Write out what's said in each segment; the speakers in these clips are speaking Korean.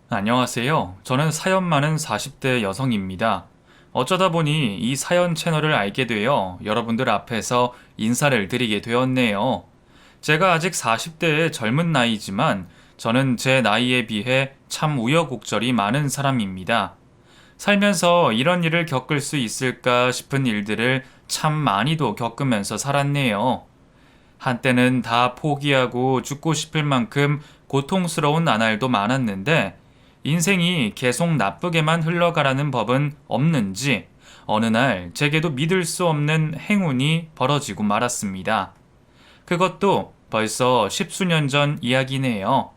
안녕하세요. 저는 사연 많은 40대 여성입니다. 어쩌다 보니 이 사연 채널을 알게 되어 여러분들 앞에서 인사를 드리게 되었네요. 제가 아직 40대의 젊은 나이지만 저는 제 나이에 비해 참 우여곡절이 많은 사람입니다. 살면서 이런 일을 겪을 수 있을까 싶은 일들을 참 많이도 겪으면서 살았네요. 한때는 다 포기하고 죽고 싶을 만큼 고통스러운 나날도 많았는데 인생이 계속 나쁘게만 흘러가라는 법은 없는지 어느 날 제게도 믿을 수 없는 행운이 벌어지고 말았습니다. 그것도 벌써 십수년 전 이야기네요.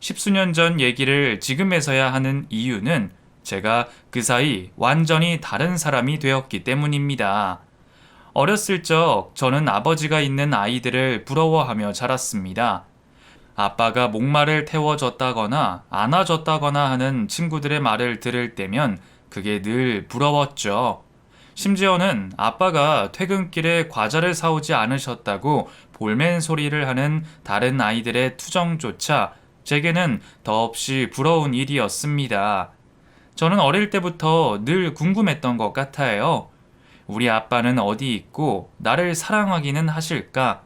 십수년 전 얘기를 지금에서야 하는 이유는 제가 그 사이 완전히 다른 사람이 되었기 때문입니다. 어렸을 적 저는 아버지가 있는 아이들을 부러워하며 자랐습니다. 아빠가 목말을 태워줬다거나 안아줬다거나 하는 친구들의 말을 들을 때면 그게 늘 부러웠죠. 심지어는 아빠가 퇴근길에 과자를 사오지 않으셨다고 볼멘 소리를 하는 다른 아이들의 투정조차 제게는 더없이 부러운 일이었습니다. 저는 어릴 때부터 늘 궁금했던 것 같아요. 우리 아빠는 어디 있고 나를 사랑하기는 하실까?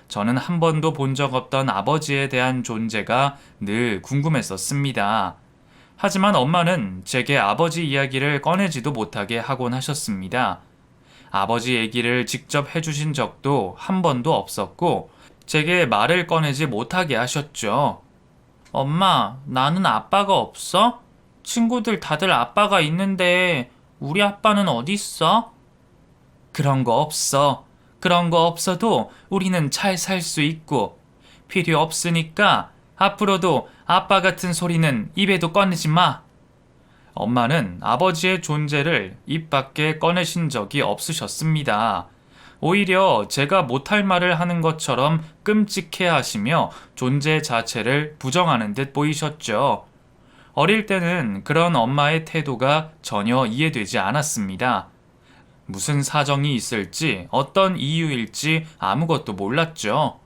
저는 한 번도 본 적 없던 아버지에 대한 존재가 늘 궁금했었습니다. 하지만 엄마는 제게 아버지 이야기를 꺼내지도 못하게 하곤 하셨습니다. 아버지 얘기를 직접 해주신 적도 한 번도 없었고, 제게 말을 꺼내지 못하게 하셨죠. 엄마, 나는 아빠가 없어? 친구들 다들 아빠가 있는데, 우리 아빠는 어디 있어? 그런 거 없어. 그런 거 없어도 우리는 잘 살 수 있고 필요 없으니까 앞으로도 아빠 같은 소리는 입에도 꺼내지 마. 엄마는 아버지의 존재를 입 밖에 꺼내신 적이 없으셨습니다. 오히려 제가 못할 말을 하는 것처럼 끔찍해 하시며 존재 자체를 부정하는 듯 보이셨죠. 어릴 때는 그런 엄마의 태도가 전혀 이해되지 않았습니다. 무슨 사정이 있을지 어떤 이유일지 아무것도 몰랐죠.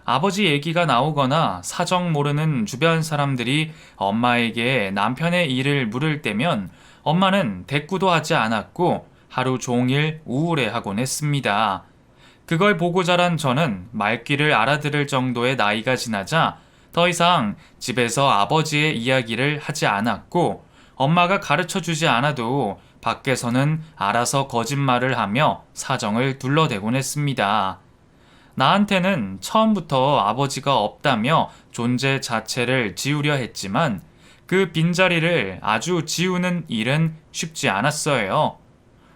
아버지 얘기가 나오거나 사정 모르는 주변 사람들이 엄마에게 남편의 일을 물을 때면 엄마는 대꾸도 하지 않았고 하루 종일 우울해하곤 했습니다. 그걸 보고 자란 저는 말귀를 알아들을 정도의 나이가 지나자 더 이상 집에서 아버지의 이야기를 하지 않았고 엄마가 가르쳐 주지 않아도 밖에서는 알아서 거짓말을 하며 사정을 둘러대곤 했습니다. 나한테는 처음부터 아버지가 없다며 존재 자체를 지우려 했지만 그 빈자리를 아주 지우는 일은 쉽지 않았어요.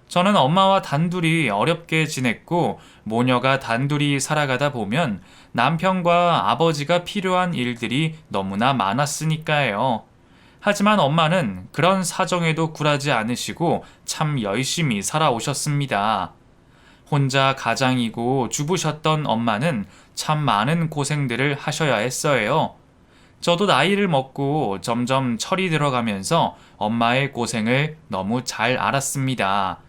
저는 엄마와 단둘이 어렵게 지냈고 모녀가 단둘이 살아가다 보면 남편과 아버지가 필요한 일들이 너무나 많았으니까요. 하지만 엄마는 그런 사정에도 굴하지 않으시고 참 열심히 살아오셨습니다. 혼자 가장이고 주부셨던 엄마는 참 많은 고생들을 하셔야 했어요. 저도 나이를 먹고 점점 철이 들어가면서 엄마의 고생을 너무 잘 알았습니다.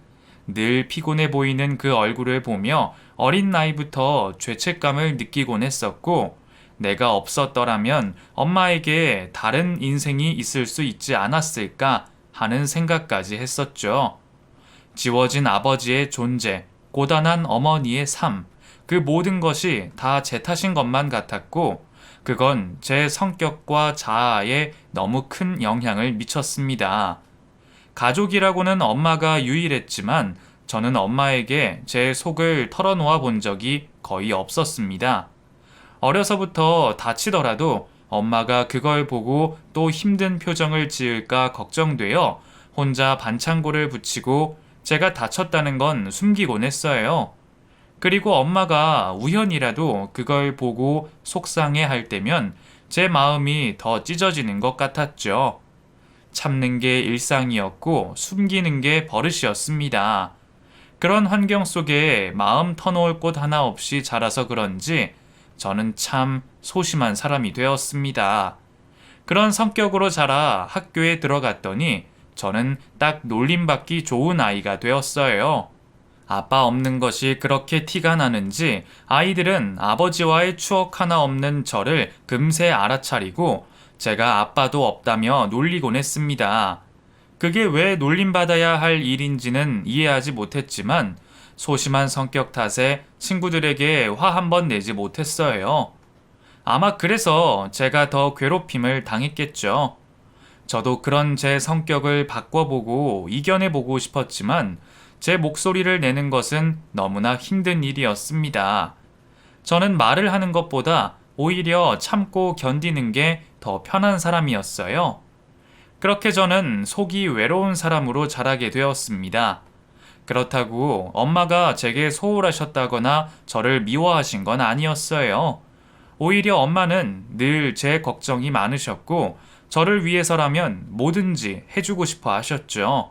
늘 피곤해 보이는 그 얼굴을 보며 어린 나이부터 죄책감을 느끼곤 했었고, 내가 없었더라면 엄마에게 다른 인생이 있을 수 있지 않았을까 하는 생각까지 했었죠. 지워진 아버지의 존재, 고단한 어머니의 삶, 그 모든 것이 다 제 탓인 것만 같았고, 그건 제 성격과 자아에 너무 큰 영향을 미쳤습니다. 가족이라고는 엄마가 유일했지만 저는 엄마에게 제 속을 털어놓아 본 적이 거의 없었습니다. 어려서부터 다치더라도 엄마가 그걸 보고 또 힘든 표정을 지을까 걱정되어 혼자 반창고를 붙이고 제가 다쳤다는 건 숨기곤 했어요. 그리고 엄마가 우연이라도 그걸 보고 속상해 할 때면 제 마음이 더 찢어지는 것 같았죠. 참는 게 일상이었고 숨기는 게 버릇이었습니다. 그런 환경 속에 마음 터놓을 곳 하나 없이 자라서 그런지 저는 참 소심한 사람이 되었습니다. 그런 성격으로 자라 학교에 들어갔더니 저는 딱 놀림받기 좋은 아이가 되었어요. 아빠 없는 것이 그렇게 티가 나는지 아이들은 아버지와의 추억 하나 없는 저를 금세 알아차리고 제가 아빠도 없다며 놀리곤 했습니다. 그게 왜 놀림받아야 할 일인지는 이해하지 못했지만 소심한 성격 탓에 친구들에게 화 한 번 내지 못했어요. 아마 그래서 제가 더 괴롭힘을 당했겠죠. 저도 그런 제 성격을 바꿔보고 이겨내보고 싶었지만 제 목소리를 내는 것은 너무나 힘든 일이었습니다. 저는 말을 하는 것보다 오히려 참고 견디는 게 더 편한 사람이었어요. 그렇게 저는 속이 외로운 사람으로 자라게 되었습니다. 그렇다고 엄마가 제게 소홀하셨다거나 저를 미워하신 건 아니었어요. 오히려 엄마는 늘 제 걱정이 많으셨고 저를 위해서라면 뭐든지 해주고 싶어 하셨죠.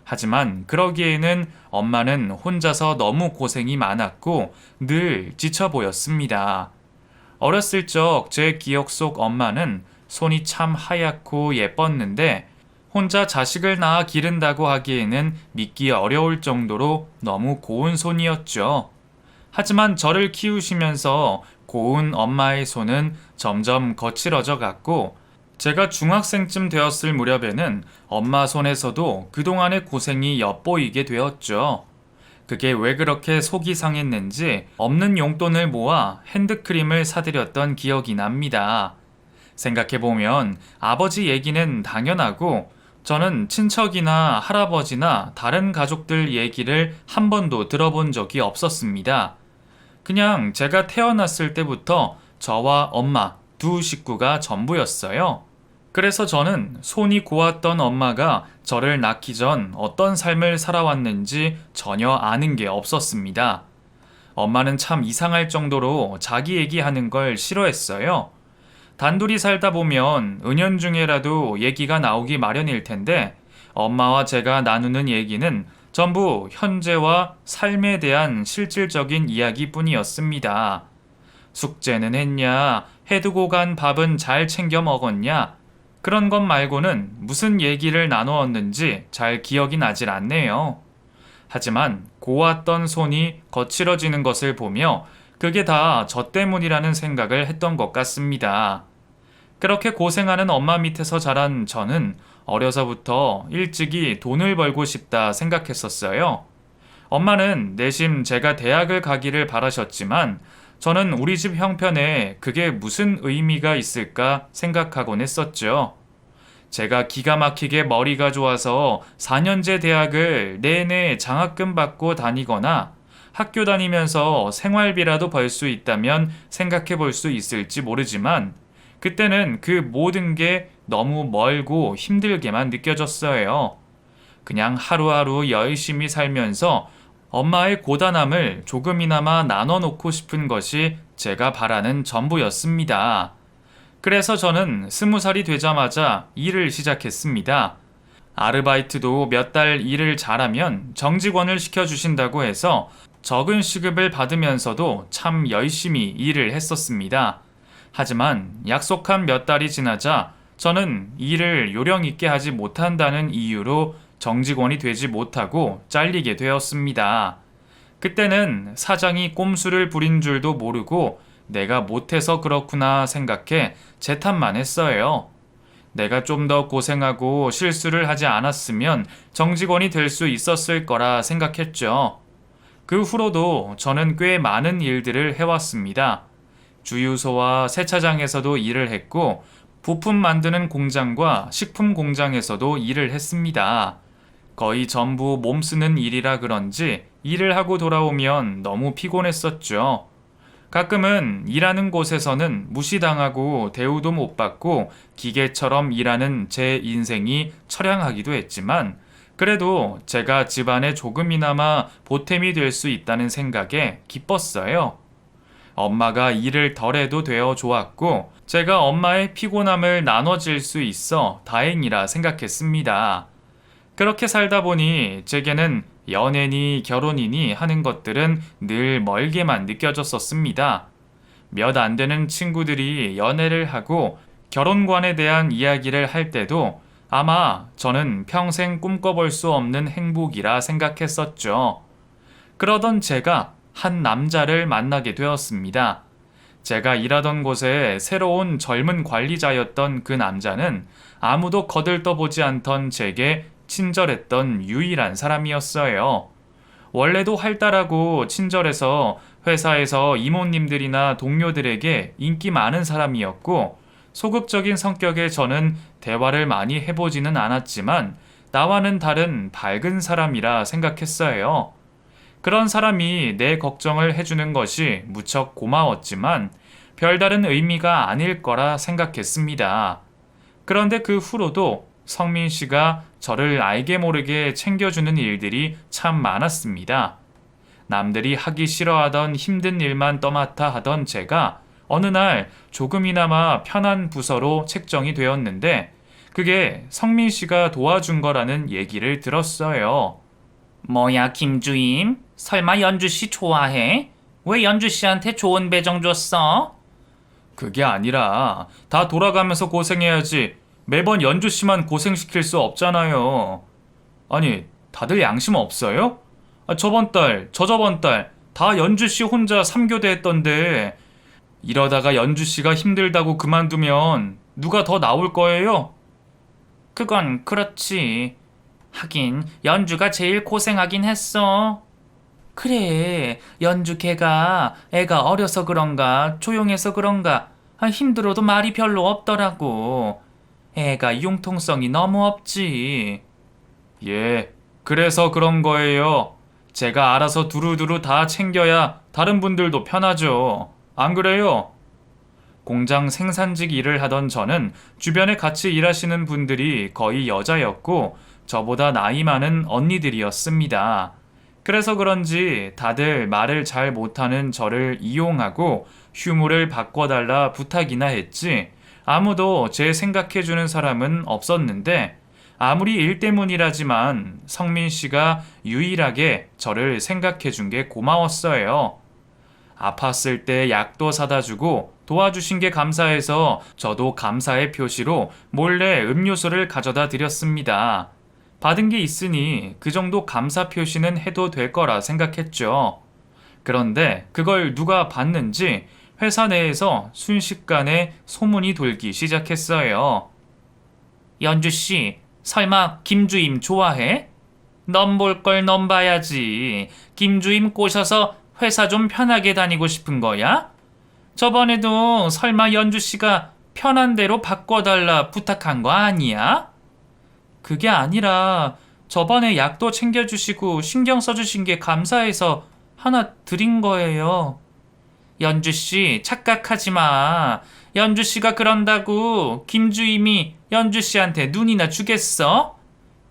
하지만 그러기에는 엄마는 혼자서 너무 고생이 많았고 늘 지쳐 보였습니다. 어렸을 적 제 기억 속 엄마는 손이 참 하얗고 예뻤는데 혼자 자식을 낳아 기른다고 하기에는 믿기 어려울 정도로 너무 고운 손이었죠. 하지만 저를 키우시면서 고운 엄마의 손은 점점 거칠어져 갔고 제가 중학생쯤 되었을 무렵에는 엄마 손에서도 그동안의 고생이 엿보이게 되었죠. 그게 왜 그렇게 속이 상했는지 없는 용돈을 모아 핸드크림을 사드렸던 기억이 납니다. 생각해보면 아버지 얘기는 당연하고 저는 친척이나 할아버지나 다른 가족들 얘기를 한 번도 들어본 적이 없었습니다. 그냥 제가 태어났을 때부터 저와 엄마 두 식구가 전부였어요. 그래서 저는 손이 고왔던 엄마가 저를 낳기 전 어떤 삶을 살아왔는지 전혀 아는 게 없었습니다. 엄마는 참 이상할 정도로 자기 얘기하는 걸 싫어했어요. 단둘이 살다 보면 은연중에라도 얘기가 나오기 마련일 텐데 엄마와 제가 나누는 얘기는 전부 현재와 삶에 대한 실질적인 이야기뿐이었습니다. 숙제는 했냐? 해두고 간 밥은 잘 챙겨 먹었냐? 그런 것 말고는 무슨 얘기를 나누었는지 잘 기억이 나질 않네요. 하지만 고왔던 손이 거칠어지는 것을 보며 그게 다 저 때문이라는 생각을 했던 것 같습니다. 그렇게 고생하는 엄마 밑에서 자란 저는 어려서부터 일찍이 돈을 벌고 싶다 생각했었어요. 엄마는 내심 제가 대학을 가기를 바라셨지만 저는 우리 집 형편에 그게 무슨 의미가 있을까 생각하곤 했었죠. 제가 기가 막히게 머리가 좋아서 4년제 대학을 내내 장학금 받고 다니거나 학교 다니면서 생활비라도 벌 수 있다면 생각해 볼 수 있을지 모르지만 그때는 그 모든 게 너무 멀고 힘들게만 느껴졌어요. 그냥 하루하루 열심히 살면서 엄마의 고단함을 조금이나마 나눠놓고 싶은 것이 제가 바라는 전부였습니다. 그래서 저는 20살이 되자마자 일을 시작했습니다. 아르바이트도 몇 달 일을 잘하면 정직원을 시켜주신다고 해서 적은 시급을 받으면서도 참 열심히 일을 했었습니다. 하지만 약속한 몇 달이 지나자 저는 일을 요령 있게 하지 못한다는 이유로 정직원이 되지 못하고 잘리게 되었습니다. 그때는 사장이 꼼수를 부린 줄도 모르고 내가 못해서 그렇구나 생각해 제 탓만 했어요. 내가 좀 더 고생하고 실수를 하지 않았으면 정직원이 될 수 있었을 거라 생각했죠. 그 후로도 저는 꽤 많은 일들을 해왔습니다. 주유소와 세차장에서도 일을 했고 부품 만드는 공장과 식품 공장에서도 일을 했습니다. 거의 전부 몸 쓰는 일이라 그런지 일을 하고 돌아오면 너무 피곤했었죠. 가끔은 일하는 곳에서는 무시당하고 대우도 못 받고 기계처럼 일하는 제 인생이 처량하기도 했지만 그래도 제가 집안에 조금이나마 보탬이 될 수 있다는 생각에 기뻤어요. 엄마가 일을 덜해도 되어 좋았고 제가 엄마의 피곤함을 나눠질 수 있어 다행이라 생각했습니다. 그렇게 살다 보니 제게는 연애니 결혼이니 하는 것들은 늘 멀게만 느껴졌었습니다. 몇 안 되는 친구들이 연애를 하고 결혼관에 대한 이야기를 할 때도 아마 저는 평생 꿈꿔볼 수 없는 행복이라 생각했었죠. 그러던 제가 한 남자를 만나게 되었습니다. 제가 일하던 곳에 새로운 젊은 관리자였던 그 남자는 아무도 거들떠보지 않던 제게 친절했던 유일한 사람이었어요. 원래도 활달하고 친절해서 회사에서 이모님들이나 동료들에게 인기 많은 사람이었고, 소극적인 성격의 저는 대화를 많이 해보지는 않았지만 나와는 다른 밝은 사람이라 생각했어요. 그런 사람이 내 걱정을 해주는 것이 무척 고마웠지만 별다른 의미가 아닐 거라 생각했습니다. 그런데 그 후로도 성민 씨가 저를 알게 모르게 챙겨주는 일들이 참 많았습니다. 남들이 하기 싫어하던 힘든 일만 떠맡아 하던 제가 어느 날 조금이나마 편한 부서로 책정이 되었는데, 그게 성민 씨가 도와준 거라는 얘기를 들었어요. 뭐야, 김주임? 설마 연주 씨 좋아해? 왜 연주 씨한테 좋은 배정 줬어? 그게 아니라 다 돌아가면서 고생해야지 매번 연주 씨만 고생시킬 수 없잖아요. 아니, 다들 양심 없어요? 저번 달, 저저번 달 다 연주 씨 혼자 3교대 했던데, 이러다가 연주 씨가 힘들다고 그만두면 누가 더 나올 거예요? 그건 그렇지. 하긴 연주가 제일 고생하긴 했어. 그래, 연주 걔가 애가 어려서 그런가 조용해서 그런가 힘들어도 말이 별로 없더라고. 애가 융통성이 너무 없지. 예, 그래서 그런 거예요. 제가 알아서 두루두루 다 챙겨야 다른 분들도 편하죠. 안 그래요? 공장 생산직 일을 하던 저는 주변에 같이 일하시는 분들이 거의 여자였고 저보다 나이 많은 언니들이었습니다. 그래서 그런지 다들 말을 잘 못하는 저를 이용하고 휴무를 바꿔달라 부탁이나 했지, 아무도 제 생각해주는 사람은 없었는데, 아무리 일 때문이라지만 성민 씨가 유일하게 저를 생각해준 게 고마웠어요. 아팠을 때 약도 사다 주고 도와주신 게 감사해서 저도 감사의 표시로 몰래 음료수를 가져다 드렸습니다. 받은 게 있으니 그 정도 감사 표시는 해도 될 거라 생각했죠. 그런데 그걸 누가 봤는지 회사 내에서 순식간에 소문이 돌기 시작했어요. 연주씨, 설마 김주임 좋아해? 넌 볼 걸 넌 봐야지. 김주임 꼬셔서 회사 좀 편하게 다니고 싶은 거야? 저번에도 설마 연주씨가 편한 대로 바꿔달라 부탁한 거 아니야? 그게 아니라 저번에 약도 챙겨주시고 신경 써주신 게 감사해서 하나 드린 거예요. 연주씨, 착각하지 마. 연주씨가 그런다고 김주임이 연주씨한테 눈이나 주겠어?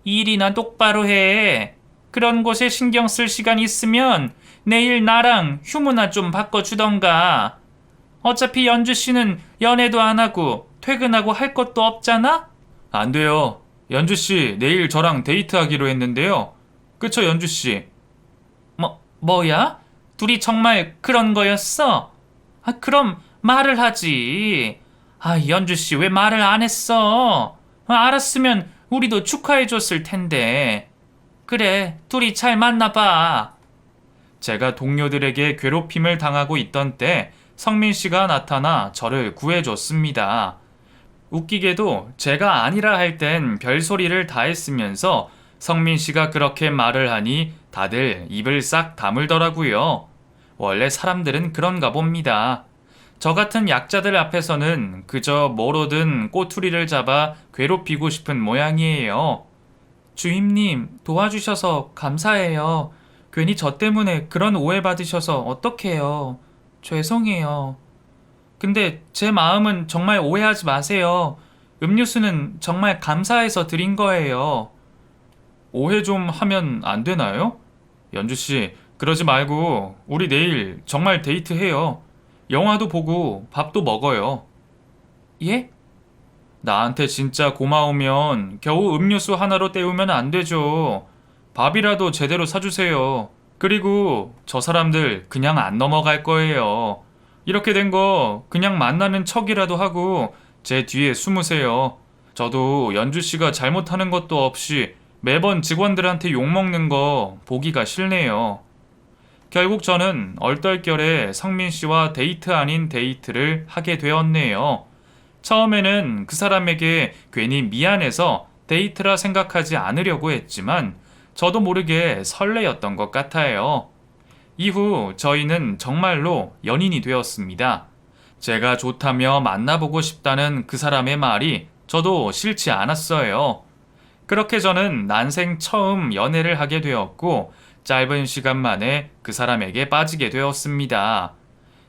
일이나 똑바로 해. 그런 곳에 신경 쓸 시간 있으면 내일 나랑 휴무나 좀 바꿔주던가. 어차피 연주씨는 연애도 안 하고 퇴근하고 할 것도 없잖아? 안 돼요. 연주씨, 내일 저랑 데이트하기로 했는데요. 그쵸, 연주씨? 뭐야? 둘이 정말 그런 거였어? 그럼 말을 하지. 연주씨 왜 말을 안 했어? 알았으면 우리도 축하해줬을 텐데. 그래, 둘이 잘 만나봐. 제가 동료들에게 괴롭힘을 당하고 있던 때 성민 씨가 나타나 저를 구해줬습니다. 웃기게도 제가 아니라 할 땐 별소리를 다 했으면서 성민 씨가 그렇게 말을 하니 다들 입을 싹 다물더라고요. 원래 사람들은 그런가 봅니다. 저 같은 약자들 앞에서는 그저 뭐로든 꼬투리를 잡아 괴롭히고 싶은 모양이에요. 주임님, 도와주셔서 감사해요. 괜히 저 때문에 그런 오해 받으셔서 어떡해요. 죄송해요. 근데 제 마음은 정말 오해하지 마세요. 음료수는 정말 감사해서 드린 거예요. 오해 좀 하면 안 되나요? 연주씨, 그러지 말고 우리 내일 정말 데이트해요. 영화도 보고 밥도 먹어요. 예? 나한테 진짜 고마우면 겨우 음료수 하나로 때우면 안 되죠. 밥이라도 제대로 사주세요. 그리고 저 사람들 그냥 안 넘어갈 거예요. 이렇게 된 거 그냥 만나는 척이라도 하고 제 뒤에 숨으세요. 저도 연주씨가 잘못하는 것도 없이 매번 직원들한테 욕먹는 거 보기가 싫네요. 결국 저는 얼떨결에 성민 씨와 데이트 아닌 데이트를 하게 되었네요. 처음에는 그 사람에게 괜히 미안해서 데이트라 생각하지 않으려고 했지만 저도 모르게 설레였던 것 같아요. 이후 저희는 정말로 연인이 되었습니다. 제가 좋다며 만나보고 싶다는 그 사람의 말이 저도 싫지 않았어요. 그렇게 저는 난생 처음 연애를 하게 되었고 짧은 시간 만에 그 사람에게 빠지게 되었습니다.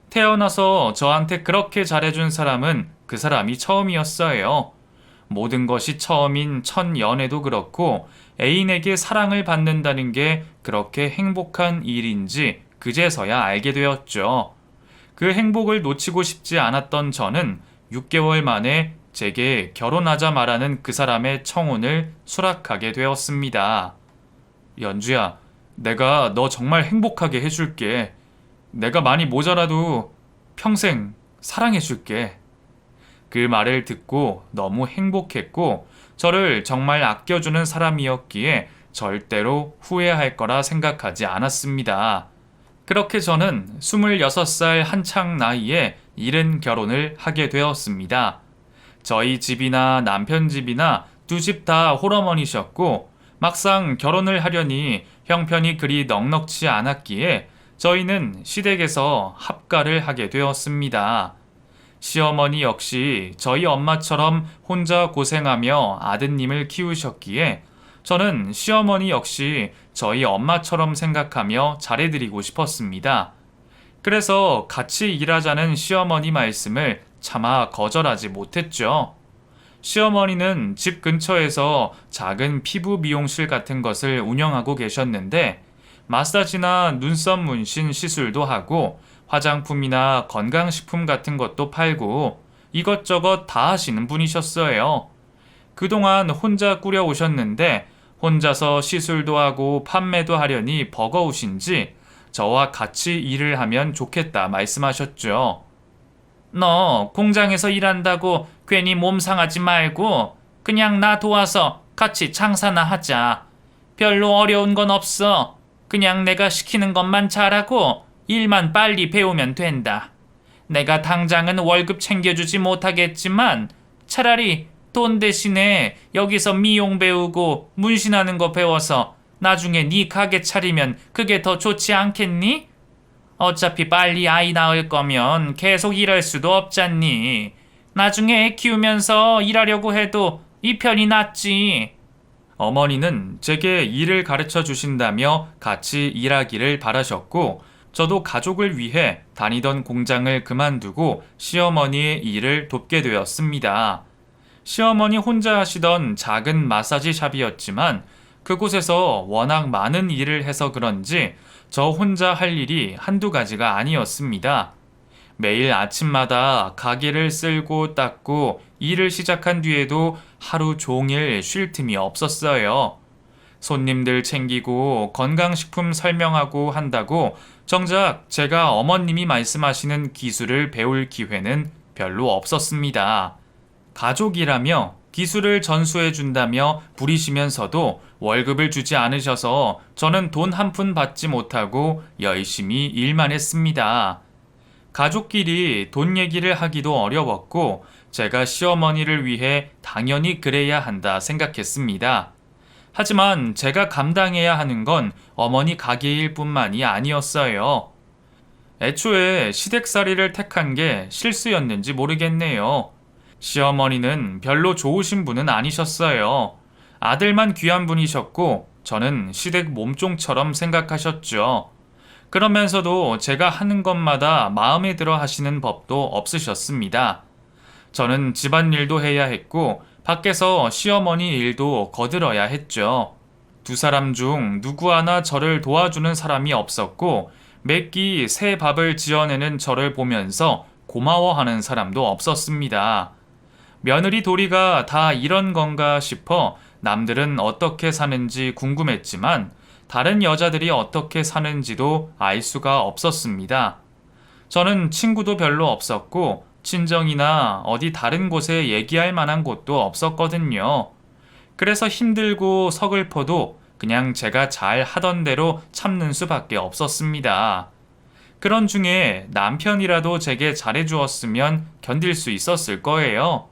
태어나서 저한테 그렇게 잘해준 사람은 그 사람이 처음이었어요. 모든 것이 처음인 첫 연애도 그렇고 애인에게 사랑을 받는다는 게 그렇게 행복한 일인지 그제서야 알게 되었죠. 그 행복을 놓치고 싶지 않았던 저는 6개월 만에 제게 결혼하자 말하는 그 사람의 청혼을 수락하게 되었습니다. 연주야, 내가 너 정말 행복하게 해줄게. 내가 많이 모자라도 평생 사랑해줄게. 그 말을 듣고 너무 행복했고 저를 정말 아껴주는 사람이었기에 절대로 후회할 거라 생각하지 않았습니다. 그렇게 저는 26살 한창 나이에 이른 결혼을 하게 되었습니다. 저희 집이나 남편 집이나 두 집 다 홀어머니셨고 막상 결혼을 하려니 형편이 그리 넉넉지 않았기에 저희는 시댁에서 합가를 하게 되었습니다. 시어머니 역시 저희 엄마처럼 혼자 고생하며 아드님을 키우셨기에 저는 시어머니 역시 저희 엄마처럼 생각하며 잘해드리고 싶었습니다. 그래서 같이 일하자는 시어머니 말씀을 차마 거절하지 못했죠. 시어머니는 집 근처에서 작은 피부 미용실 같은 것을 운영하고 계셨는데 마사지나 눈썹 문신 시술도 하고 화장품이나 건강식품 같은 것도 팔고 이것저것 다 하시는 분이셨어요. 그동안 혼자 꾸려오셨는데 혼자서 시술도 하고 판매도 하려니 버거우신지 저와 같이 일을 하면 좋겠다 말씀하셨죠. 너 공장에서 일한다고 괜히 몸 상하지 말고 그냥 나 도와서 같이 장사나 하자. 별로 어려운 건 없어. 그냥 내가 시키는 것만 잘하고 일만 빨리 배우면 된다. 내가 당장은 월급 챙겨주지 못하겠지만 차라리 돈 대신에 여기서 미용 배우고 문신하는 거 배워서 나중에 네 가게 차리면 그게 더 좋지 않겠니? 어차피 빨리 아이 낳을 거면 계속 일할 수도 없잖니. 나중에 애 키우면서 일하려고 해도 이 편이 낫지. 어머니는 제게 일을 가르쳐 주신다며 같이 일하기를 바라셨고 저도 가족을 위해 다니던 공장을 그만두고 시어머니의 일을 돕게 되었습니다. 시어머니 혼자 하시던 작은 마사지 샵이었지만 그곳에서 워낙 많은 일을 해서 그런지 저 혼자 할 일이 한두 가지가 아니었습니다. 매일 아침마다 가게를 쓸고 닦고 일을 시작한 뒤에도 하루 종일 쉴 틈이 없었어요. 손님들 챙기고 건강식품 설명하고 한다고 정작 제가 어머님이 말씀하시는 기술을 배울 기회는 별로 없었습니다. 가족이라며 기술을 전수해 준다며 부리시면서도 월급을 주지 않으셔서 저는 돈 한 푼 받지 못하고 열심히 일만 했습니다. 가족끼리 돈 얘기를 하기도 어려웠고 제가 시어머니를 위해 당연히 그래야 한다 생각했습니다. 하지만 제가 감당해야 하는 건 어머니 가게일 뿐만이 아니었어요. 애초에 시댁살이를 택한 게 실수였는지 모르겠네요. 시어머니는 별로 좋으신 분은 아니셨어요. 아들만 귀한 분이셨고 저는 시댁 몸종처럼 생각하셨죠. 그러면서도 제가 하는 것마다 마음에 들어 하시는 법도 없으셨습니다. 저는 집안일도 해야 했고 밖에서 시어머니 일도 거들어야 했죠. 두 사람 중 누구 하나 저를 도와주는 사람이 없었고 매끼 새 밥을 지어내는 저를 보면서 고마워하는 사람도 없었습니다. 며느리 도리가 다 이런 건가 싶어 남들은 어떻게 사는지 궁금했지만 다른 여자들이 어떻게 사는지도 알 수가 없었습니다. 저는 친구도 별로 없었고 친정이나 어디 다른 곳에 얘기할 만한 곳도 없었거든요. 그래서 힘들고 서글퍼도 그냥 제가 잘 하던 대로 참는 수밖에 없었습니다. 그런 중에 남편이라도 제게 잘해주었으면 견딜 수 있었을 거예요.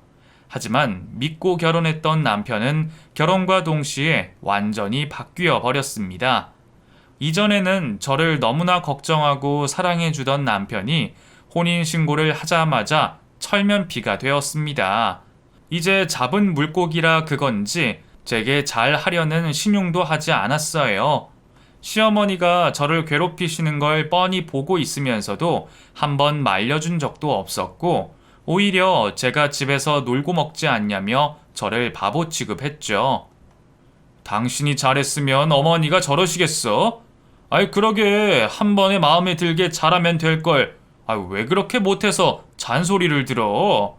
하지만 믿고 결혼했던 남편은 결혼과 동시에 완전히 바뀌어 버렸습니다. 이전에는 저를 너무나 걱정하고 사랑해주던 남편이 혼인신고를 하자마자 철면피가 되었습니다. 이제 잡은 물고기라 그건지 제게 잘 하려는 신용도 하지 않았어요. 시어머니가 저를 괴롭히시는 걸 뻔히 보고 있으면서도 한번 말려준 적도 없었고, 오히려 제가 집에서 놀고 먹지 않냐며 저를 바보 취급했죠. 당신이 잘했으면 어머니가 저러시겠어? 아이, 그러게 한 번에 마음에 들게 잘하면 될걸. 아이, 왜 그렇게 못해서 잔소리를 들어?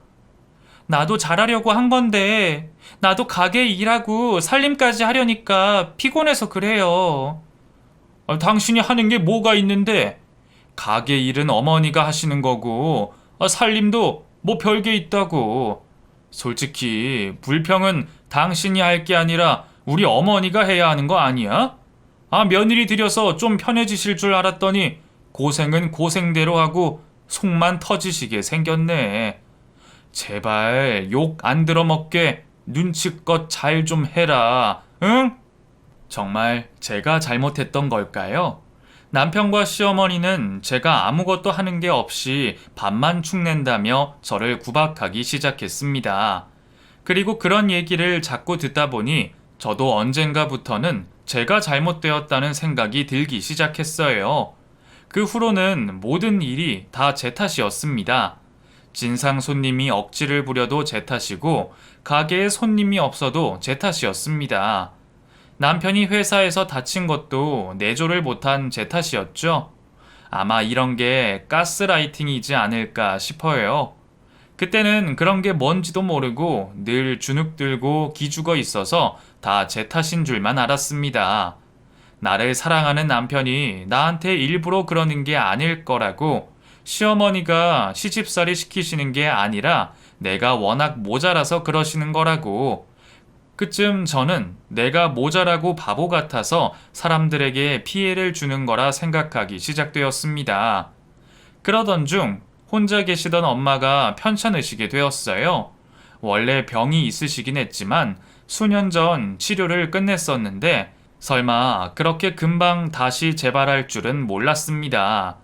나도 잘하려고 한 건데, 나도 가게 일하고 살림까지 하려니까 피곤해서 그래요. 당신이 하는 게 뭐가 있는데? 가게 일은 어머니가 하시는 거고, 살림도 뭐 별게 있다고. 솔직히 불평은 당신이 할 게 아니라 우리 어머니가 해야 하는 거 아니야? 며느리 들여서 좀 편해지실 줄 알았더니 고생은 고생대로 하고 속만 터지시게 생겼네. 제발 욕 안 들어먹게 눈치껏 잘 좀 해라, 응? 정말 제가 잘못했던 걸까요? 남편과 시어머니는 제가 아무것도 하는 게 없이 밥만 축낸다며 저를 구박하기 시작했습니다. 그리고 그런 얘기를 자꾸 듣다 보니 저도 언젠가부터는 제가 잘못되었다는 생각이 들기 시작했어요. 그 후로는 모든 일이 다 제 탓이었습니다. 진상 손님이 억지를 부려도 제 탓이고 가게에 손님이 없어도 제 탓이었습니다. 남편이 회사에서 다친 것도 내조를 못한 제 탓이었죠. 아마 이런 게 가스라이팅이지 않을까 싶어요. 그때는 그런 게 뭔지도 모르고 늘 주눅 들고 기죽어 있어서 다 제 탓인 줄만 알았습니다. 나를 사랑하는 남편이 나한테 일부러 그러는 게 아닐 거라고, 시어머니가 시집살이 시키시는 게 아니라 내가 워낙 모자라서 그러시는 거라고. 그쯤 저는 내가 모자라고 바보 같아서 사람들에게 피해를 주는 거라 생각하기 시작되었습니다. 그러던 중 혼자 계시던 엄마가 편찮으시게 되었어요. 원래 병이 있으시긴 했지만 수년 전 치료를 끝냈었는데 설마 그렇게 금방 다시 재발할 줄은 몰랐습니다.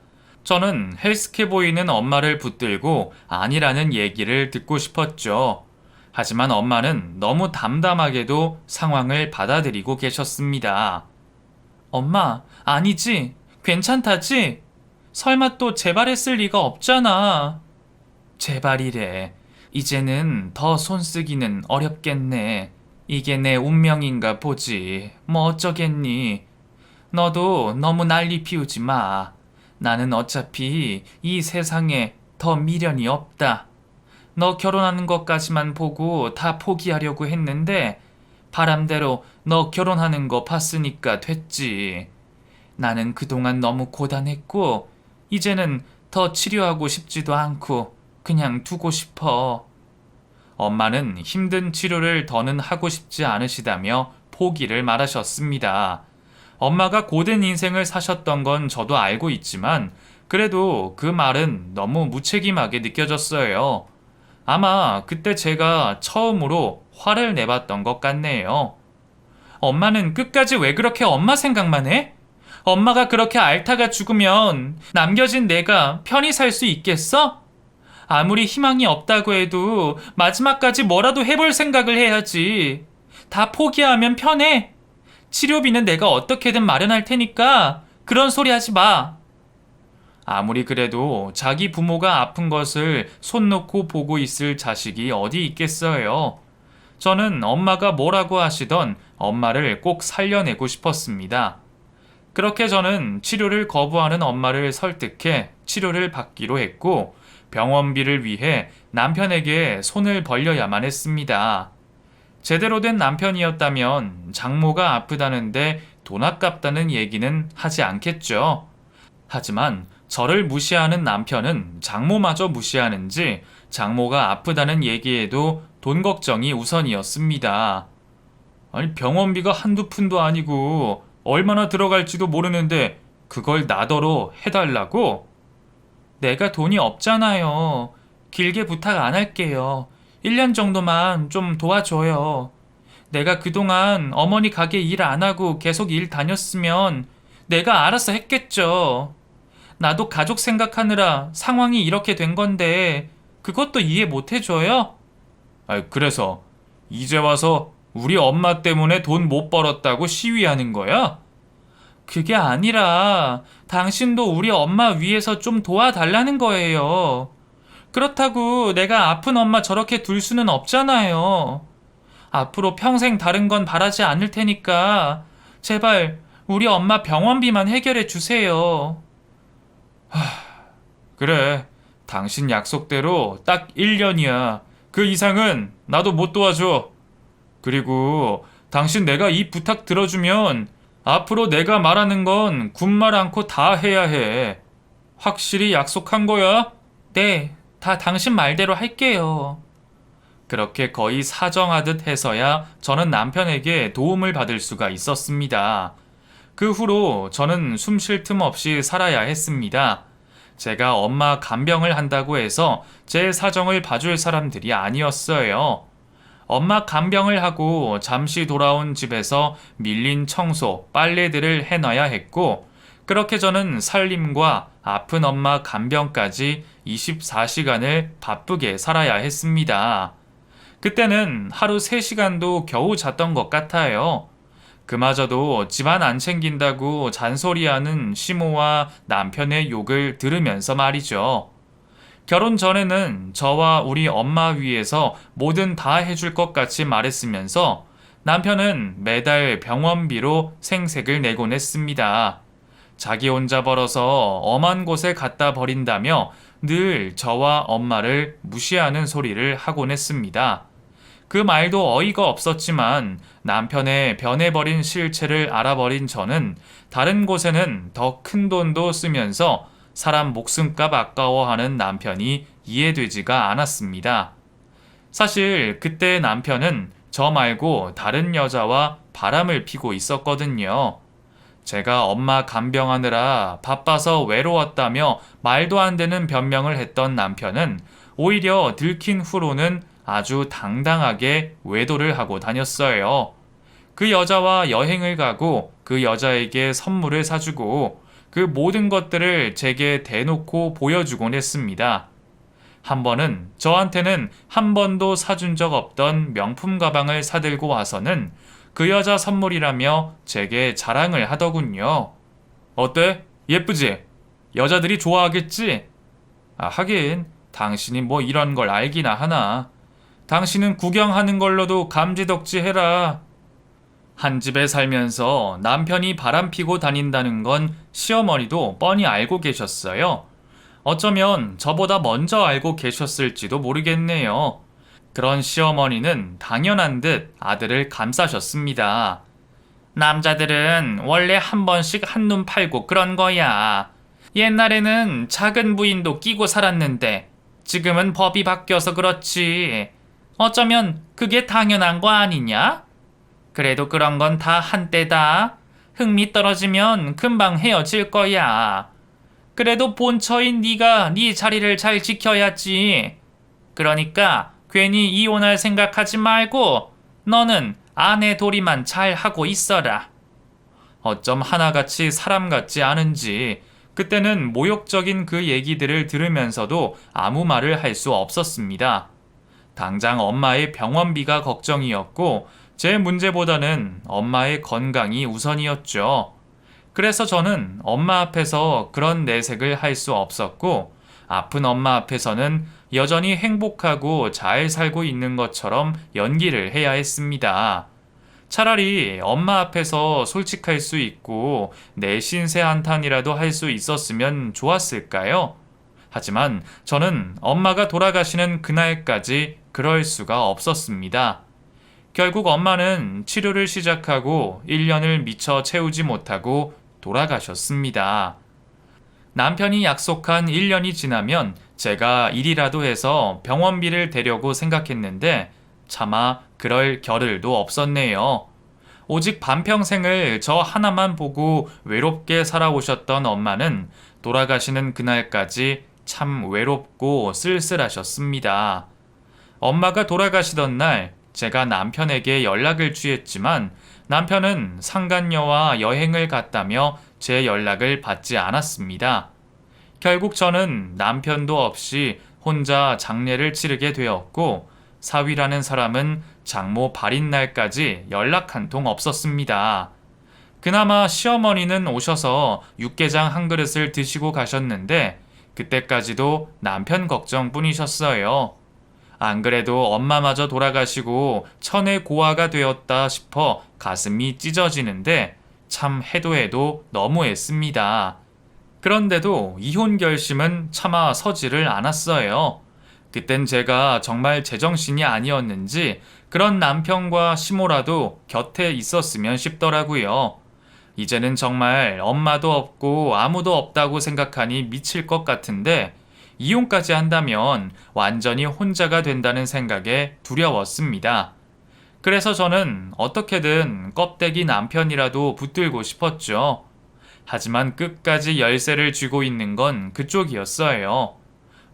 저는 헬스케 보이는 엄마를 붙들고 아니라는 얘기를 듣고 싶었죠. 하지만 엄마는 너무 담담하게도 상황을 받아들이고 계셨습니다. 엄마, 아니지? 괜찮다지? 설마 또 재발했을 리가 없잖아. 재발이래. 이제는 더 손쓰기는 어렵겠네. 이게 내 운명인가 보지. 뭐 어쩌겠니? 너도 너무 난리 피우지 마. 나는 어차피 이 세상에 더 미련이 없다. 너 결혼하는 것까지만 보고 다 포기하려고 했는데 바람대로 너 결혼하는 거 봤으니까 됐지. 나는 그동안 너무 고단했고 이제는 더 치료하고 싶지도 않고 그냥 두고 싶어. 엄마는 힘든 치료를 더는 하고 싶지 않으시다며 포기를 말하셨습니다. 엄마가 고된 인생을 사셨던 건 저도 알고 있지만 그래도 그 말은 너무 무책임하게 느껴졌어요. 아마 그때 제가 처음으로 화를 내봤던 것 같네요. 엄마는 끝까지 왜 그렇게 엄마 생각만 해? 엄마가 그렇게 앓다가 죽으면 남겨진 내가 편히 살 수 있겠어? 아무리 희망이 없다고 해도 마지막까지 뭐라도 해볼 생각을 해야지. 다 포기하면 편해. 치료비는 내가 어떻게든 마련할 테니까 그런 소리 하지 마. 아무리 그래도 자기 부모가 아픈 것을 손 놓고 보고 있을 자식이 어디 있겠어요. 저는 엄마가 뭐라고 하시던 엄마를 꼭 살려내고 싶었습니다. 그렇게 저는 치료를 거부하는 엄마를 설득해 치료를 받기로 했고 병원비를 위해 남편에게 손을 벌려야만 했습니다. 제대로 된 남편이었다면 장모가 아프다는데 돈 아깝다는 얘기는 하지 않겠죠. 하지만 저를 무시하는 남편은 장모마저 무시하는지 장모가 아프다는 얘기에도 돈 걱정이 우선이었습니다. 아니, 병원비가 한두 푼도 아니고 얼마나 들어갈지도 모르는데 그걸 나더러 해달라고? 내가 돈이 없잖아요. 길게 부탁 안 할게요. 1년 정도만 좀 도와줘요. 내가 그동안 어머니 가게 일 안 하고 계속 일 다녔으면 내가 알아서 했겠죠. 나도 가족 생각하느라 상황이 이렇게 된 건데 그것도 이해 못 해줘요? 그래서 이제 와서 우리 엄마 때문에 돈 못 벌었다고 시위하는 거야? 그게 아니라 당신도 우리 엄마 위해서 좀 도와달라는 거예요. 그렇다고 내가 아픈 엄마 저렇게 둘 수는 없잖아요. 앞으로 평생 다른 건 바라지 않을 테니까 제발 우리 엄마 병원비만 해결해 주세요. 그래, 당신 약속대로 딱 1년이야. 그 이상은 나도 못 도와줘. 그리고 당신 내가 이 부탁 들어주면 앞으로 내가 말하는 건 군말 않고 다 해야 해. 확실히 약속한 거야? 네, 다 당신 말대로 할게요. 그렇게 거의 사정하듯 해서야 저는 남편에게 도움을 받을 수가 있었습니다. 그 후로 저는 숨 쉴 틈 없이 살아야 했습니다. 제가 엄마 간병을 한다고 해서 제 사정을 봐줄 사람들이 아니었어요. 엄마 간병을 하고 잠시 돌아온 집에서 밀린 청소, 빨래들을 해놔야 했고, 그렇게 저는 살림과 아픈 엄마 간병까지 24시간을 바쁘게 살아야 했습니다. 그때는 하루 3시간도 겨우 잤던 것 같아요. 그마저도 집안 안 챙긴다고 잔소리하는 시모와 남편의 욕을 들으면서 말이죠. 결혼 전에는 저와 우리 엄마 위해서 뭐든 다 해줄 것 같이 말했으면서 남편은 매달 병원비로 생색을 내곤 했습니다. 자기 혼자 벌어서 엄한 곳에 갖다 버린다며 늘 저와 엄마를 무시하는 소리를 하곤 했습니다. 그 말도 어이가 없었지만 남편의 변해버린 실체를 알아버린 저는 다른 곳에는 더 큰 돈도 쓰면서 사람 목숨값 아까워하는 남편이 이해되지가 않았습니다. 사실 그때 남편은 저 말고 다른 여자와 바람을 피고 있었거든요. 제가 엄마 간병하느라 바빠서 외로웠다며 말도 안 되는 변명을 했던 남편은 오히려 들킨 후로는 아주 당당하게 외도를 하고 다녔어요. 그 여자와 여행을 가고 그 여자에게 선물을 사주고 그 모든 것들을 제게 대놓고 보여주곤 했습니다. 한 번은 저한테는 한 번도 사준 적 없던 명품 가방을 사들고 와서는 그 여자 선물이라며 제게 자랑을 하더군요. 어때? 예쁘지? 여자들이 좋아하겠지? 하긴 당신이 뭐 이런 걸 알기나 하나. 당신은 구경하는 걸로도 감지덕지 해라. 한 집에 살면서 남편이 바람피고 다닌다는 건 시어머니도 뻔히 알고 계셨어요. 어쩌면 저보다 먼저 알고 계셨을지도 모르겠네요. 그런 시어머니는 당연한 듯 아들을 감싸셨습니다. 남자들은 원래 한 번씩 한눈 팔고 그런 거야. 옛날에는 작은 부인도 끼고 살았는데 지금은 법이 바뀌어서 그렇지. 어쩌면 그게 당연한 거 아니냐? 그래도 그런 건 다 한때다. 흥미 떨어지면 금방 헤어질 거야. 그래도 본처인 네가 네 자리를 잘 지켜야지. 그러니까 괜히 이혼할 생각하지 말고 너는 아내 도리만 잘 하고 있어라. 어쩜 하나같이 사람 같지 않은지 그때는 모욕적인 그 얘기들을 들으면서도 아무 말을 할 수 없었습니다. 당장 엄마의 병원비가 걱정이었고 제 문제보다는 엄마의 건강이 우선이었죠. 그래서 저는 엄마 앞에서 그런 내색을 할 수 없었고 아픈 엄마 앞에서는 여전히 행복하고 잘 살고 있는 것처럼 연기를 해야 했습니다. 차라리 엄마 앞에서 솔직할 수 있고 내 신세 한탄이라도 할 수 있었으면 좋았을까요? 하지만 저는 엄마가 돌아가시는 그날까지 그럴 수가 없었습니다. 결국 엄마는 치료를 시작하고 1년을 미처 채우지 못하고 돌아가셨습니다. 남편이 약속한 1년이 지나면 제가 일이라도 해서 병원비를 대려고 생각했는데 차마 그럴 겨를도 없었네요. 오직 반평생을 저 하나만 보고 외롭게 살아오셨던 엄마는 돌아가시는 그날까지 참 외롭고 쓸쓸하셨습니다. 엄마가 돌아가시던 날 제가 남편에게 연락을 취했지만 남편은 상간녀와 여행을 갔다며 제 연락을 받지 않았습니다. 결국 저는 남편도 없이 혼자 장례를 치르게 되었고 사위라는 사람은 장모 발인 날까지 연락 한 통 없었습니다. 그나마 시어머니는 오셔서 육개장 한 그릇을 드시고 가셨는데 그때까지도 남편 걱정뿐이셨어요. 안 그래도 엄마마저 돌아가시고 천의 고아가 되었다 싶어 가슴이 찢어지는데 참 해도 해도 너무했습니다. 그런데도 이혼 결심은 차마 서지를 않았어요. 그땐 제가 정말 제정신이 아니었는지 그런 남편과 시모라도 곁에 있었으면 싶더라고요. 이제는 정말 엄마도 없고 아무도 없다고 생각하니 미칠 것 같은데 이혼까지 한다면 완전히 혼자가 된다는 생각에 두려웠습니다. 그래서 저는 어떻게든 껍데기 남편이라도 붙들고 싶었죠. 하지만 끝까지 열쇠를 쥐고 있는 건 그쪽이었어요.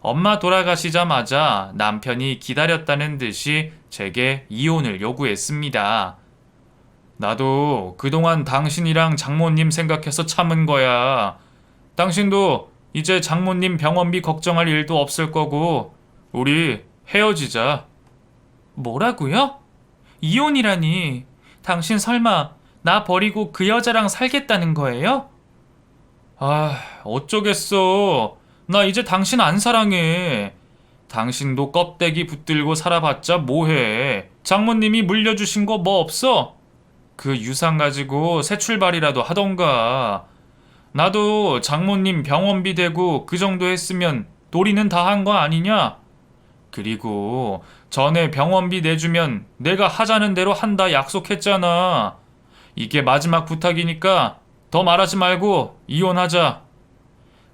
엄마 돌아가시자마자 남편이 기다렸다는 듯이 제게 이혼을 요구했습니다. 나도 그동안 당신이랑 장모님 생각해서 참은 거야. 당신도 이제 장모님 병원비 걱정할 일도 없을 거고, 우리 헤어지자. 뭐라고요? 이혼이라니. 당신 설마 나 버리고 그 여자랑 살겠다는 거예요? 아, 어쩌겠어. 나 이제 당신 안 사랑해. 당신도 껍데기 붙들고 살아봤자 뭐해. 장모님이 물려주신 거 뭐 없어? 그 유산 가지고 새 출발이라도 하던가. 나도 장모님 병원비 대고 그 정도 했으면 도리는 다 한 거 아니냐? 그리고 전에 병원비 내주면 내가 하자는 대로 한다 약속했잖아. 이게 마지막 부탁이니까 더 말하지 말고 이혼하자.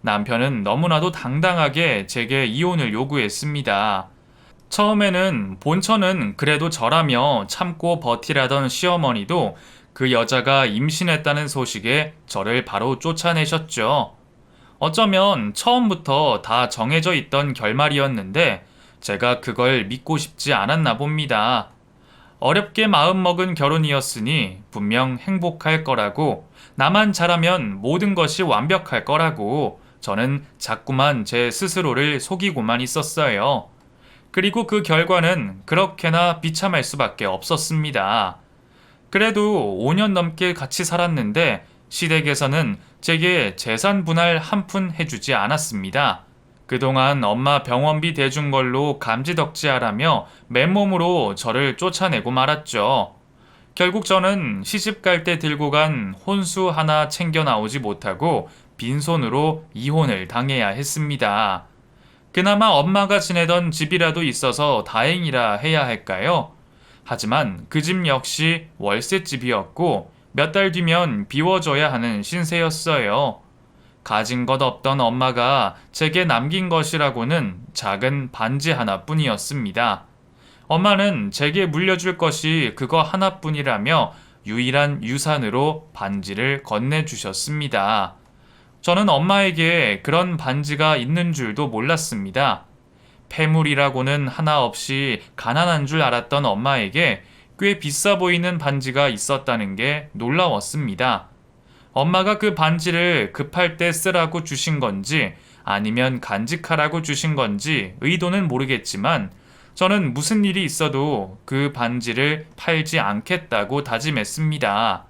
남편은 너무나도 당당하게 제게 이혼을 요구했습니다. 처음에는 본처는 그래도 저라며 참고 버티라던 시어머니도 그 여자가 임신했다는 소식에 저를 바로 쫓아내셨죠. 어쩌면 처음부터 다 정해져 있던 결말이었는데 제가 그걸 믿고 싶지 않았나 봅니다. 어렵게 마음먹은 결혼이었으니 분명 행복할 거라고, 나만 잘하면 모든 것이 완벽할 거라고 저는 자꾸만 제 스스로를 속이고만 있었어요. 그리고 그 결과는 그렇게나 비참할 수밖에 없었습니다. 그래도 5년 넘게 같이 살았는데 시댁에서는 제게 재산 분할 한 푼 해주지 않았습니다. 그동안 엄마 병원비 대준 걸로 감지덕지하라며 맨몸으로 저를 쫓아내고 말았죠. 결국 저는 시집 갈 때 들고 간 혼수 하나 챙겨 나오지 못하고 빈손으로 이혼을 당해야 했습니다. 그나마 엄마가 지내던 집이라도 있어서 다행이라 해야 할까요? 하지만 그 집 역시 월세집이었고 몇 달 뒤면 비워줘야 하는 신세였어요. 가진 것 없던 엄마가 제게 남긴 것이라고는 작은 반지 하나뿐이었습니다. 엄마는 제게 물려줄 것이 그거 하나뿐이라며 유일한 유산으로 반지를 건네주셨습니다. 저는 엄마에게 그런 반지가 있는 줄도 몰랐습니다. 폐물이라고는 하나 없이 가난한 줄 알았던 엄마에게 꽤 비싸 보이는 반지가 있었다는 게 놀라웠습니다. 엄마가 그 반지를 급할 때 쓰라고 주신 건지 아니면 간직하라고 주신 건지 의도는 모르겠지만 저는 무슨 일이 있어도 그 반지를 팔지 않겠다고 다짐했습니다.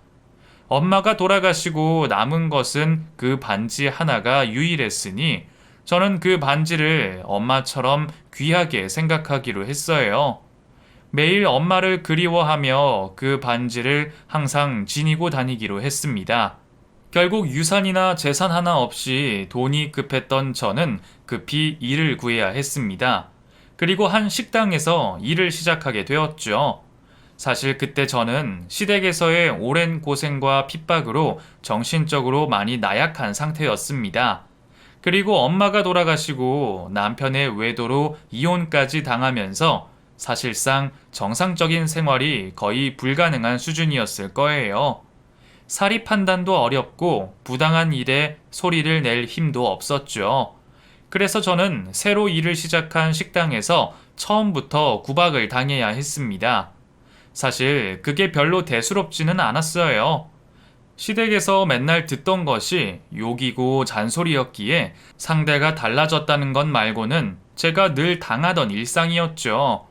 엄마가 돌아가시고 남은 것은 그 반지 하나가 유일했으니 저는 그 반지를 엄마처럼 귀하게 생각하기로 했어요. 매일 엄마를 그리워하며 그 반지를 항상 지니고 다니기로 했습니다. 결국 유산이나 재산 하나 없이 돈이 급했던 저는 급히 일을 구해야 했습니다. 그리고 한 식당에서 일을 시작하게 되었죠. 사실 그때 저는 시댁에서의 오랜 고생과 핍박으로 정신적으로 많이 나약한 상태였습니다. 그리고 엄마가 돌아가시고 남편의 외도로 이혼까지 당하면서 사실상 정상적인 생활이 거의 불가능한 수준이었을 거예요. 사리 판단도 어렵고 부당한 일에 소리를 낼 힘도 없었죠. 그래서 저는 새로 일을 시작한 식당에서 처음부터 구박을 당해야 했습니다. 사실 그게 별로 대수롭지는 않았어요. 시댁에서 맨날 듣던 것이 욕이고 잔소리였기에 상대가 달라졌다는 것 말고는 제가 늘 당하던 일상이었죠.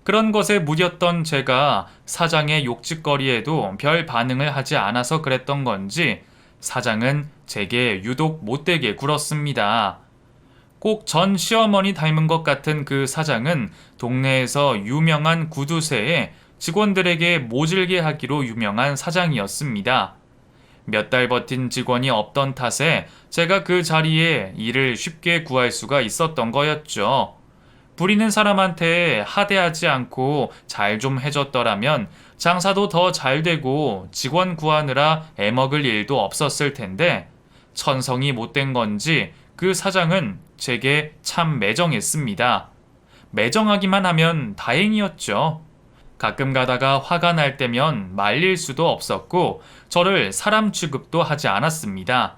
그런 것에 무뎠던 제가 사장의 욕짓거리에도 별 반응을 하지 않아서 그랬던 건지 사장은 제게 유독 못되게 굴었습니다. 꼭 전 시어머니 닮은 것 같은 그 사장은 동네에서 유명한 구두쇠에 직원들에게 모질게 하기로 유명한 사장이었습니다. 몇 달 버틴 직원이 없던 탓에 제가 그 자리에 일을 쉽게 구할 수가 있었던 거였죠. 부리는 사람한테 하대하지 않고 잘 좀 해줬더라면 장사도 더 잘 되고 직원 구하느라 애먹을 일도 없었을 텐데 천성이 못된 건지 그 사장은 제게 참 매정했습니다. 매정하기만 하면 다행이었죠. 가끔 가다가 화가 날 때면 말릴 수도 없었고 저를 사람 취급도 하지 않았습니다.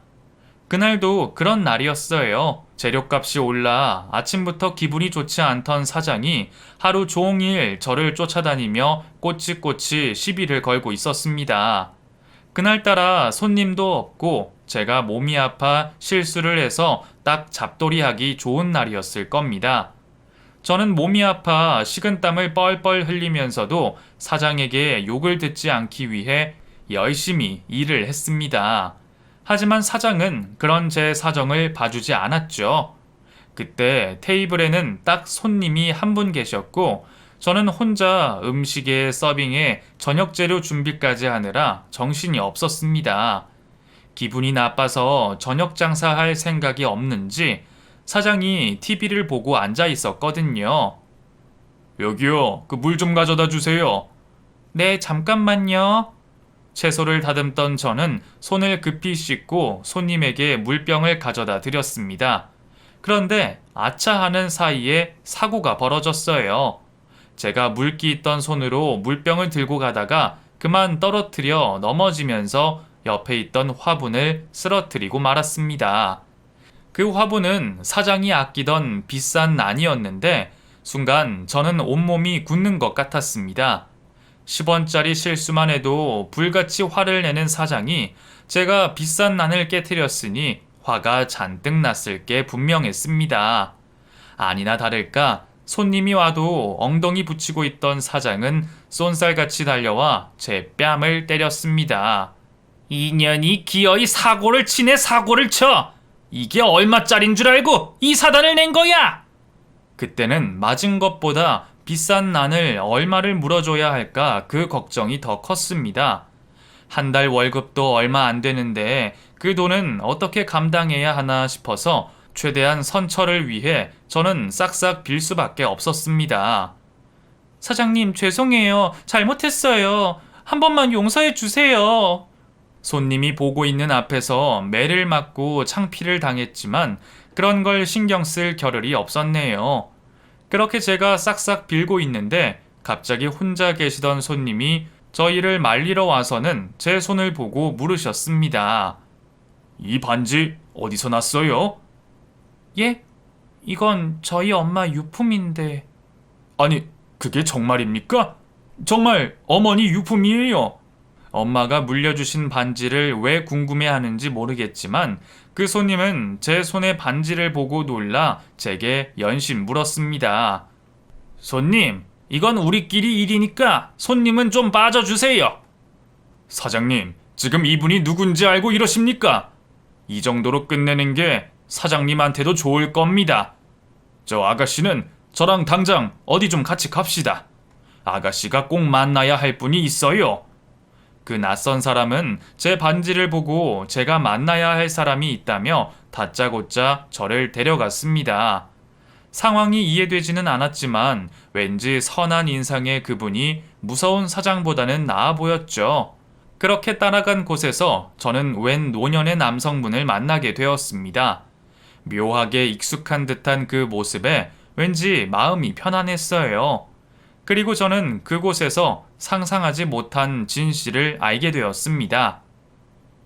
그날도 그런 날이었어요. 재료값이 올라 아침부터 기분이 좋지 않던 사장이 하루 종일 저를 쫓아다니며 꼬치꼬치 시비를 걸고 있었습니다. 그날따라 손님도 없고 제가 몸이 아파 실수를 해서 딱 잡돌이하기 좋은 날이었을 겁니다. 저는 몸이 아파 식은땀을 뻘뻘 흘리면서도 사장에게 욕을 듣지 않기 위해 열심히 일을 했습니다. 하지만 사장은 그런 제 사정을 봐주지 않았죠. 그때 테이블에는 딱 손님이 한 분 계셨고 저는 혼자 음식에 서빙에 저녁 재료 준비까지 하느라 정신이 없었습니다. 기분이 나빠서 저녁 장사할 생각이 없는지 사장이 TV를 보고 앉아 있었거든요. 여기요, 그 물 좀 가져다 주세요. 네, 잠깐만요. 채소를 다듬던 저는 손을 급히 씻고 손님에게 물병을 가져다 드렸습니다. 그런데 아차 하는 사이에 사고가 벌어졌어요. 제가 물기 있던 손으로 물병을 들고 가다가 그만 떨어뜨려 넘어지면서 옆에 있던 화분을 쓰러뜨리고 말았습니다. 그 화분은 사장이 아끼던 비싼 난이었는데 순간 저는 온몸이 굳는 것 같았습니다. 10원짜리 실수만 해도 불같이 화를 내는 사장이 제가 비싼 난을 깨뜨렸으니 화가 잔뜩 났을 게 분명했습니다. 아니나 다를까 손님이 와도 엉덩이 붙이고 있던 사장은 쏜살같이 달려와 제 뺨을 때렸습니다. 이년이 기어이 사고를 치네 사고를 쳐! 이게 얼마짜린 줄 알고 이 사단을 낸 거야! 그때는 맞은 것보다 비싼 난을 얼마를 물어줘야 할까 그 걱정이 더 컸습니다. 한 달 월급도 얼마 안 되는데 그 돈은 어떻게 감당해야 하나 싶어서 최대한 선처를 위해 저는 싹싹 빌 수밖에 없었습니다. 사장님 죄송해요. 잘못했어요. 한 번만 용서해 주세요. 손님이 보고 있는 앞에서 매를 맞고 창피를 당했지만 그런 걸 신경 쓸 겨를이 없었네요. 그렇게 제가 싹싹 빌고 있는데 갑자기 혼자 계시던 손님이 저희를 말리러 와서는 제 손을 보고 물으셨습니다. 이 반지 어디서 났어요? 예? 이건 저희 엄마 유품인데. 아니, 그게 정말입니까? 정말 어머니 유품이에요. 엄마가 물려주신 반지를 왜 궁금해하는지 모르겠지만 그 손님은 제 손에 반지를 보고 놀라 제게 연신 물었습니다. 손님, 이건 우리끼리 일이니까 손님은 좀 빠져주세요. 사장님, 지금 이분이 누군지 알고 이러십니까? 이 정도로 끝내는 게 사장님한테도 좋을 겁니다. 저 아가씨는 저랑 당장 어디 좀 같이 갑시다. 아가씨가 꼭 만나야 할 분이 있어요. 그 낯선 사람은 제 반지를 보고 제가 만나야 할 사람이 있다며 다짜고짜 저를 데려갔습니다. 상황이 이해되지는 않았지만 왠지 선한 인상의 그분이 무서운 사장보다는 나아 보였죠. 그렇게 따라간 곳에서 저는 웬 노년의 남성분을 만나게 되었습니다. 묘하게 익숙한 듯한 그 모습에 왠지 마음이 편안했어요. 그리고 저는 그곳에서 상상하지 못한 진실을 알게 되었습니다.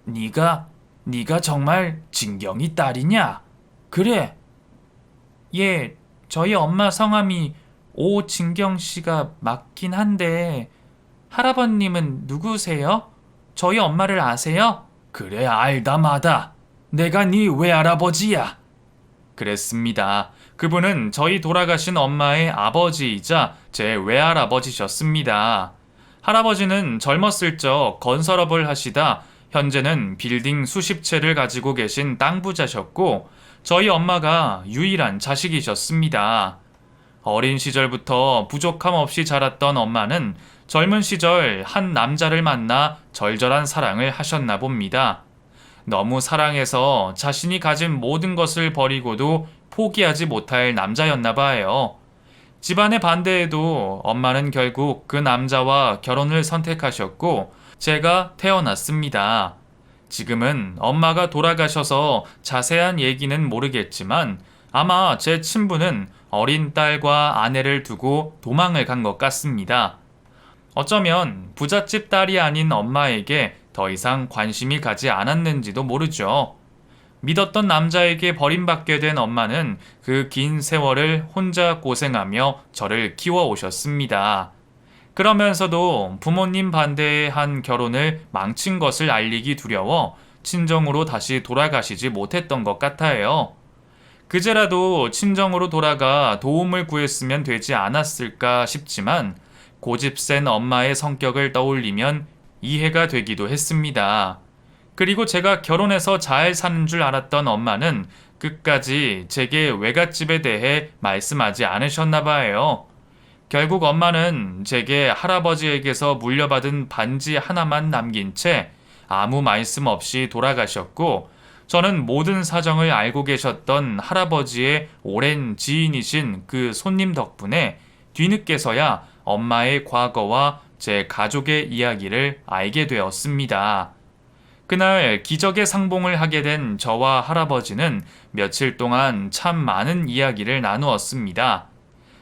네가 정말 진경이 딸이냐? 그래. 예, 저희 엄마 성함이 오진경 씨가 맞긴 한데 할아버님은 누구세요? 저희 엄마를 아세요? 그래, 알다 마다. 내가 네 외할아버지야. 그랬습니다. 그분은 저희 돌아가신 엄마의 아버지이자 제 외할아버지셨습니다. 할아버지는 젊었을 적 건설업을 하시다 현재는 빌딩 수십 채를 가지고 계신 땅 부자셨고 저희 엄마가 유일한 자식이셨습니다. 어린 시절부터 부족함 없이 자랐던 엄마는 젊은 시절 한 남자를 만나 절절한 사랑을 하셨나 봅니다. 너무 사랑해서 자신이 가진 모든 것을 버리고도 포기하지 못할 남자였나 봐요. 집안의 반대에도 엄마는 결국 그 남자와 결혼을 선택하셨고 제가 태어났습니다. 지금은 엄마가 돌아가셔서 자세한 얘기는 모르겠지만 아마 제 친부는 어린 딸과 아내를 두고 도망을 간 것 같습니다. 어쩌면 부잣집 딸이 아닌 엄마에게 더 이상 관심이 가지 않았는지도 모르죠. 믿었던 남자에게 버림받게 된 엄마는 그 긴 세월을 혼자 고생하며 저를 키워오셨습니다. 그러면서도 부모님 반대에 한 결혼을 망친 것을 알리기 두려워 친정으로 다시 돌아가시지 못했던 것 같아요. 그제라도 친정으로 돌아가 도움을 구했으면 되지 않았을까 싶지만 고집센 엄마의 성격을 떠올리면 이해가 되기도 했습니다. 그리고 제가 결혼해서 잘 사는 줄 알았던 엄마는 끝까지 제게 외갓집에 대해 말씀하지 않으셨나 봐요. 결국 엄마는 제게 할아버지에게서 물려받은 반지 하나만 남긴 채 아무 말씀 없이 돌아가셨고 저는 모든 사정을 알고 계셨던 할아버지의 오랜 지인이신 그 손님 덕분에 뒤늦게서야 엄마의 과거와 제 가족의 이야기를 알게 되었습니다. 그날 기적의 상봉을 하게 된 저와 할아버지는 며칠 동안 참 많은 이야기를 나누었습니다.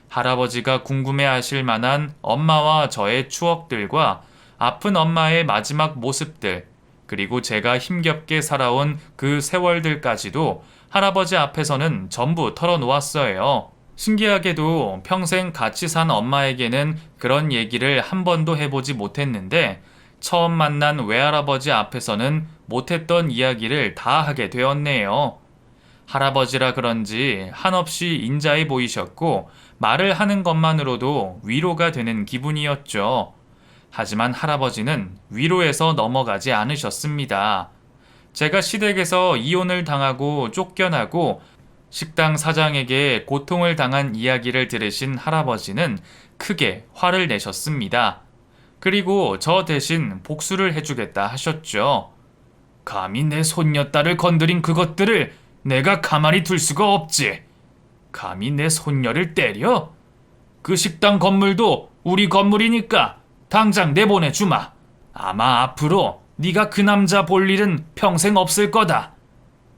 할아버지가 궁금해하실 만한 엄마와 저의 추억들과 아픈 엄마의 마지막 모습들, 그리고 제가 힘겹게 살아온 그 세월들까지도 할아버지 앞에서는 전부 털어놓았어요. 신기하게도 평생 같이 산 엄마에게는 그런 얘기를 한 번도 해보지 못했는데 처음 만난 외할아버지 앞에서는 못했던 이야기를 다 하게 되었네요. 할아버지라 그런지 한없이 인자해 보이셨고 말을 하는 것만으로도 위로가 되는 기분이었죠. 하지만 할아버지는 위로에서 넘어가지 않으셨습니다. 제가 시댁에서 이혼을 당하고 쫓겨나고 식당 사장에게 고통을 당한 이야기를 들으신 할아버지는 크게 화를 내셨습니다. 그리고 저 대신 복수를 해주겠다 하셨죠. 감히 내 손녀딸을 건드린 그것들을 내가 가만히 둘 수가 없지. 감히 내 손녀를 때려? 그 식당 건물도 우리 건물이니까 당장 내보내주마. 아마 앞으로 네가 그 남자 볼 일은 평생 없을 거다.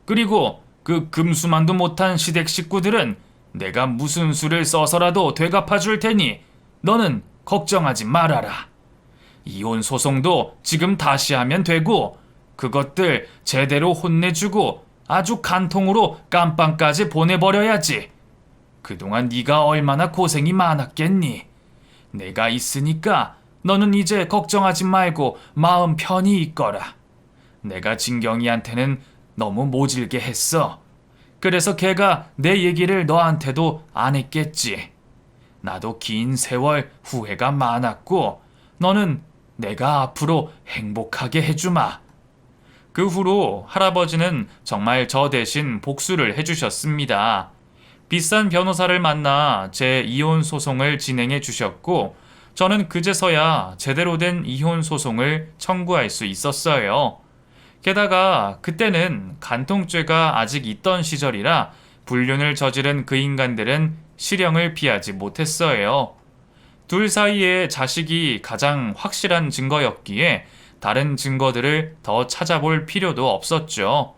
그리고 그 금수만도 못한 시댁 식구들은 내가 무슨 수를 써서라도 되갚아줄 테니 너는 걱정하지 말아라. 이혼 소송도 지금 다시 하면 되고 그것들 제대로 혼내주고 아주 간통으로 깜빵까지 보내버려야지. 그동안 네가 얼마나 고생이 많았겠니? 내가 있으니까 너는 이제 걱정하지 말고 마음 편히 있거라. 내가 진경이한테는 너무 모질게 했어. 그래서 걔가 내 얘기를 너한테도 안 했겠지. 나도 긴 세월 후회가 많았고 너는 내가 앞으로 행복하게 해주마. 그 후로 할아버지는 정말 저 대신 복수를 해주셨습니다. 비싼 변호사를 만나 제 이혼 소송을 진행해 주셨고 저는 그제서야 제대로 된 이혼 소송을 청구할 수 있었어요. 게다가 그때는 간통죄가 아직 있던 시절이라 불륜을 저지른 그 인간들은 실형을 피하지 못했어요. 둘 사이의 자식이 가장 확실한 증거였기에 다른 증거들을 더 찾아볼 필요도 없었죠.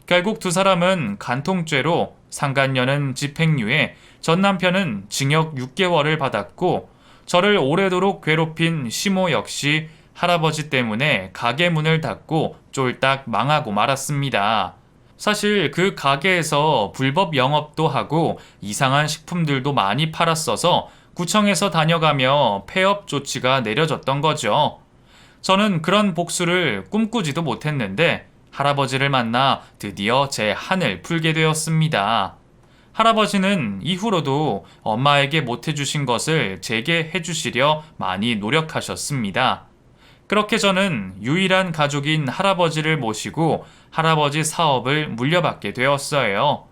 결국 두 사람은 간통죄로 상간녀는 집행유예, 전 남편은 징역 6개월을 받았고 저를 오래도록 괴롭힌 시모 역시 할아버지 때문에 가게 문을 닫고 쫄딱 망하고 말았습니다. 사실 그 가게에서 불법 영업도 하고 이상한 식품들도 많이 팔았어서 구청에서 다녀가며 폐업 조치가 내려졌던 거죠. 저는 그런 복수를 꿈꾸지도 못했는데 할아버지를 만나 드디어 제 한을 풀게 되었습니다. 할아버지는 이후로도 엄마에게 못해주신 것을 제게 해주시려 많이 노력하셨습니다. 그렇게 저는 유일한 가족인 할아버지를 모시고 할아버지 사업을 물려받게 되었어요.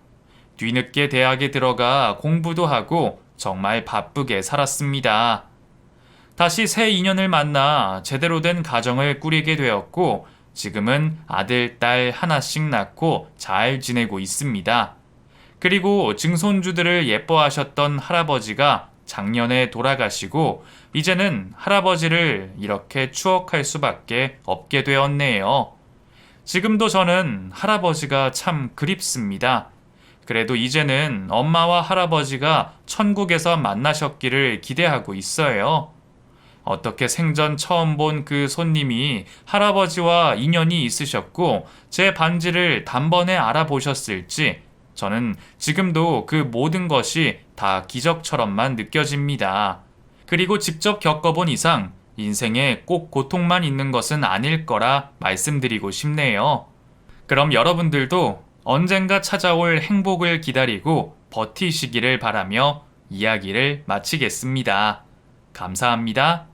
뒤늦게 대학에 들어가 공부도 하고 정말 바쁘게 살았습니다. 다시 새 인연을 만나 제대로 된 가정을 꾸리게 되었고 지금은 아들, 딸 하나씩 낳고 잘 지내고 있습니다. 그리고 증손주들을 예뻐하셨던 할아버지가 작년에 돌아가시고 이제는 할아버지를 이렇게 추억할 수밖에 없게 되었네요. 지금도 저는 할아버지가 참 그립습니다. 그래도 이제는 엄마와 할아버지가 천국에서 만나셨기를 기대하고 있어요. 어떻게 생전 처음 본 그 손님이 할아버지와 인연이 있으셨고 제 반지를 단번에 알아보셨을지 저는 지금도 그 모든 것이 다 기적처럼만 느껴집니다. 그리고 직접 겪어본 이상 인생에 꼭 고통만 있는 것은 아닐 거라 말씀드리고 싶네요. 그럼 여러분들도 언젠가 찾아올 행복을 기다리고 버티시기를 바라며 이야기를 마치겠습니다. 감사합니다.